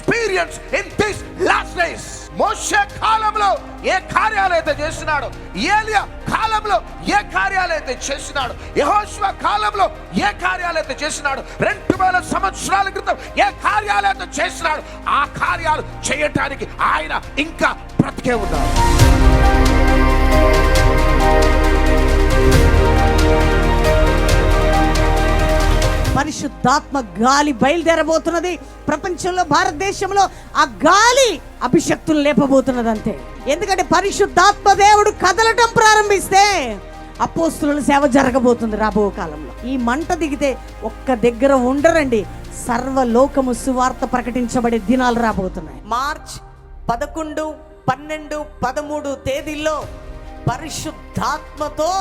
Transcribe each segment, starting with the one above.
experience in these last days. మోషే కాలంలో ఏ కార్యాలైతే చేసినాడో, ఏలియా కాలంలో ఏ కార్యాలైతే చేసినాడో, యెహోషువ కాలంలో ఏ కార్యాలైతే చేసినాడో, 2000 సంవత్సరాల క్రితం ఏ కార్యాలైతే చేసినాడో, ఆ కార్యాలు చేయటానికి ఆయన ఇంకా బ్రతికే ఉన్నాడు. పరిశుద్ధాత్మ గాలి బయలుదేరబోతున్నది ప్రపంచంలో, భారతదేశంలో ఆ గాలి అభిషక్తులు లేపబోతున్నది అంతే. ఎందుకంటే పరిశుద్ధాత్మ దేవుడు కదలటం ప్రారంభిస్తే అపోస్తుల సేవ జరగబోతుంది రాబో కాలంలో. ఈ మంట దిగితే ఒక్క దగ్గర ఉండరండి, సర్వలోకము సువార్త ప్రకటించబడే దినాలు రాబోతున్నాయి. మార్చ్ 11, 12, 13 తేదీల్లో పరిశుద్ధాత్మతో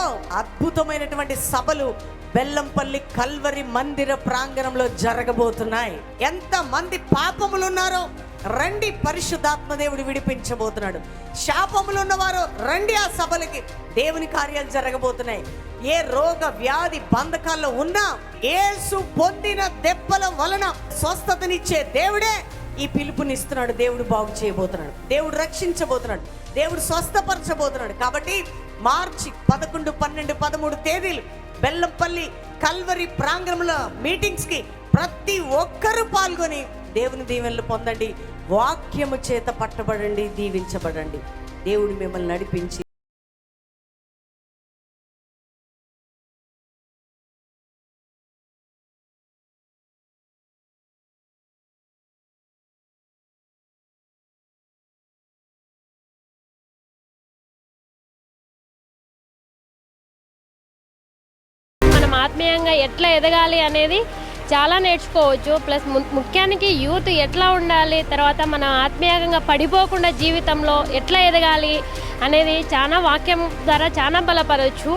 అద్భుతమైనటువంటి సభలు బెల్లంపల్లి కల్వరి మందిర ప్రాంగణంలో జరగబోతున్నాయి. ఎంత మంది పాపములు ఉన్నారో రండి, పరిశుద్ధాత్మ దేవుడు విడిపించబోతున్నాడు. శాపములు ఉన్నవారు రండి, ఆ సభలకి దేవుని కార్యాలు జరగబోతున్నాయి. ఏ రోగ వ్యాధి బంధకాల్లో ఉన్నా యేసు పొందిన దెబ్బల వలన స్వస్థతనిచ్చే దేవుడే ఈ పిలుపునిస్తున్నాడు. దేవుడు బాగు చేయబోతున్నాడు, దేవుడు రక్షించబోతున్నాడు, దేవుడు స్వస్థపరచబోతున్నాడు. కాబట్టి మార్చి 11, 12, 13 తేదీలు బెల్లంపల్లి కల్వరి ప్రాంగణంలో మీటింగ్స్ కి ప్రతి ఒక్కరూ పాల్గొని దేవుని దీవెనలు పొందండి. వాక్యము చేత పట్టబడండి, దీవించబడండి. దేవుడు మిమ్మల్ని నడిపించి ఆత్మీయంగా ఎట్లా ఎదగాలి అనేది చాలా నేర్చుకోవచ్చు. ప్లస్ ముఖ్యానికి యూత్ ఎట్లా ఉండాలి, తర్వాత మన ఆత్మీయంగా పడిపోకుండా జీవితంలో ఎట్లా ఎదగాలి అనేది చాలా వాక్యం ద్వారా చాలా బలపరచు.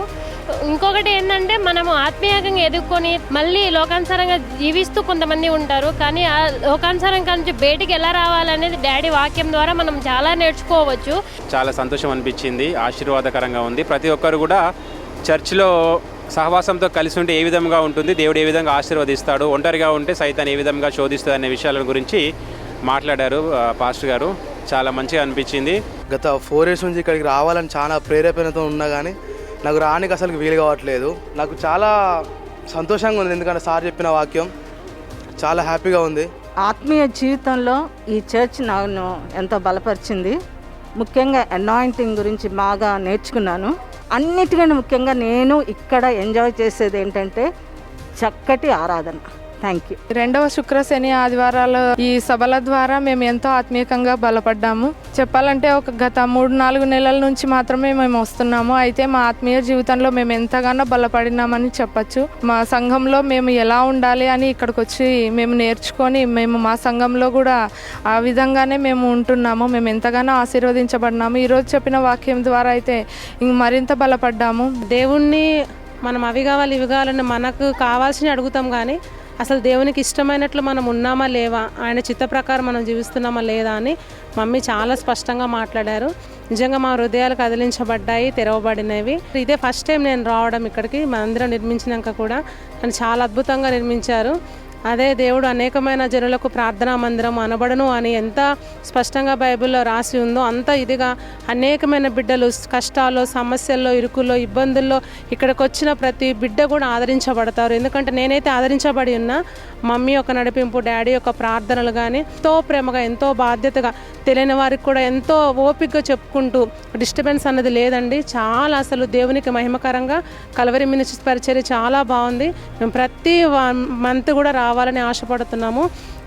ఇంకొకటి ఏంటంటే మనము ఆత్మీయంగా ఎదుర్కొని మళ్ళీ లోకానుసారంగా జీవిస్తూ కొంతమంది ఉంటారు, కానీ ఆ లోకానుసారంగా నుంచి బయటికి ఎలా రావాలనేది డాడీ వాక్యం ద్వారా మనం చాలా నేర్చుకోవచ్చు. చాలా సంతోషం అనిపించింది, ఆశీర్వాదకరంగా ఉంది. ప్రతి ఒక్కరు కూడా చర్చిలో సహవాసంతో కలిసి ఉంటే ఏ విధంగా ఉంటుంది, దేవుడు ఏ విధంగా ఆశీర్వదిస్తాడు, ఒంటరిగా ఉంటే సైతాన్ని ఏ విధంగా శోధిస్తుంది అనే విషయాల గురించి మాట్లాడారు పాస్టర్ గారు. చాలా మంచిగా అనిపించింది. గత 4 years నుంచి ఇక్కడికి రావాలని చాలా ప్రేరేపణతో ఉన్నా కానీ నాకు రానికి అసలు వీలు కావట్లేదు. నాకు చాలా సంతోషంగా ఉంది, ఎందుకంటే సార్ చెప్పిన వాక్యం చాలా హ్యాపీగా ఉంది. ఆత్మీయ జీవితంలో ఈ చర్చ్ నన్ను ఎంతో బలపరిచింది. ముఖ్యంగా అనాయింటింగ్ గురించి బాగా నేర్చుకున్నాను. అన్నిటికంటే ముఖ్యంగా నేను ఇక్కడ ఎంజాయ్ చేసేది ఏంటంటే చక్కటి ఆరాధన. Thank you. 2వ శుక్ర శని ఆదివారాలు ఈ సభల ద్వారా మేము ఎంతో ఆత్మీయంగా బలపడ్డాము. చెప్పాలంటే ఒక గత 3-4 నెలల నుంచి మాత్రమే మేము వస్తున్నాము. అయితే మా ఆత్మీయ జీవితంలో మేము ఎంతగానో బలపడినామని చెప్పచ్చు. మా సంఘంలో మేము ఎలా ఉండాలి అని ఇక్కడికి వచ్చి మేము నేర్చుకొని మేము మా సంఘంలో కూడా ఆ విధంగానే మేము ఉంటున్నాము. మేము ఎంతగానో ఆశీర్వదించబడినాము. ఈరోజు చెప్పిన వాక్యం ద్వారా అయితే మరింత బలపడ్డాము. దేవుణ్ణి మనం అవి కావాలి ఇవి కావాలని మనకు కావాల్సినవి అడుగుతాం, కానీ అసలు దేవునికి ఇష్టమైనట్లు మనం ఉన్నామా లేవా, ఆయన చిత్త ప్రకారం మనం జీవిస్తున్నామా లేదా అని మమ్మీ చాలా స్పష్టంగా మాట్లాడారు. నిజంగా మా హృదయాలు కదిలించబడ్డాయి, తెరవబడినవి. ఇదే ఫస్ట్ టైం నేను రావడం ఇక్కడికి. మందిరం నిర్మించినాక కూడా కానీ చాలా అద్భుతంగా నిర్మించారు. అదే దేవుడు అనేకమైన జనులకు ప్రార్థనా మందిరం అనబడను అని ఎంత స్పష్టంగా బైబిల్లో రాసి ఉందో అంత ఇదిగా అనేకమైన బిడ్డలు కష్టాల్లో, సమస్యల్లో, ఇరుకుల్లో, ఇబ్బందుల్లో ఇక్కడికి వచ్చిన ప్రతి బిడ్డ కూడా ఆదరించబడతారు. ఎందుకంటే నేనైతే ఆదరించబడి ఉన్నా. మమ్మీ యొక్క నడిపింపు, డాడీ యొక్క ప్రార్థనలు కానీ ఎంతో ప్రేమగా, ఎంతో బాధ్యతగా, తెలియని వారికి కూడా ఎంతో ఓపికగా చెప్పుకుంటూ డిస్టర్బెన్స్ అన్నది లేదండి. చాలా అసలు దేవునికి మహిమకరంగా కల్వరి మినిస్ట్రీస్ పరిచర్య చాలా బాగుంది. మేము ప్రతి మంత్ కూడా రావాలని ఆశపడుతున్నాము.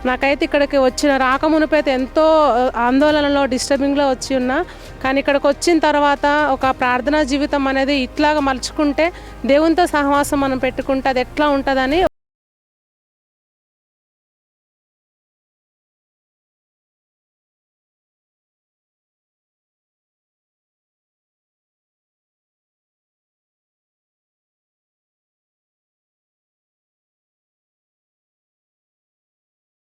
నాకైతే ఇక్కడికి రాకమునిపైతే ఎంతో ఆందోళనలో, డిస్టర్బింగ్లో వచ్చి ఉన్నా. కానీ ఇక్కడికి వచ్చిన తర్వాత ఒక ప్రార్థనా జీవితం అనేది ఇట్లాగా మలుచుకుంటే, దేవునితో సహవాసం మనం పెట్టుకుంటే అది ఎట్లా ఉంటుందని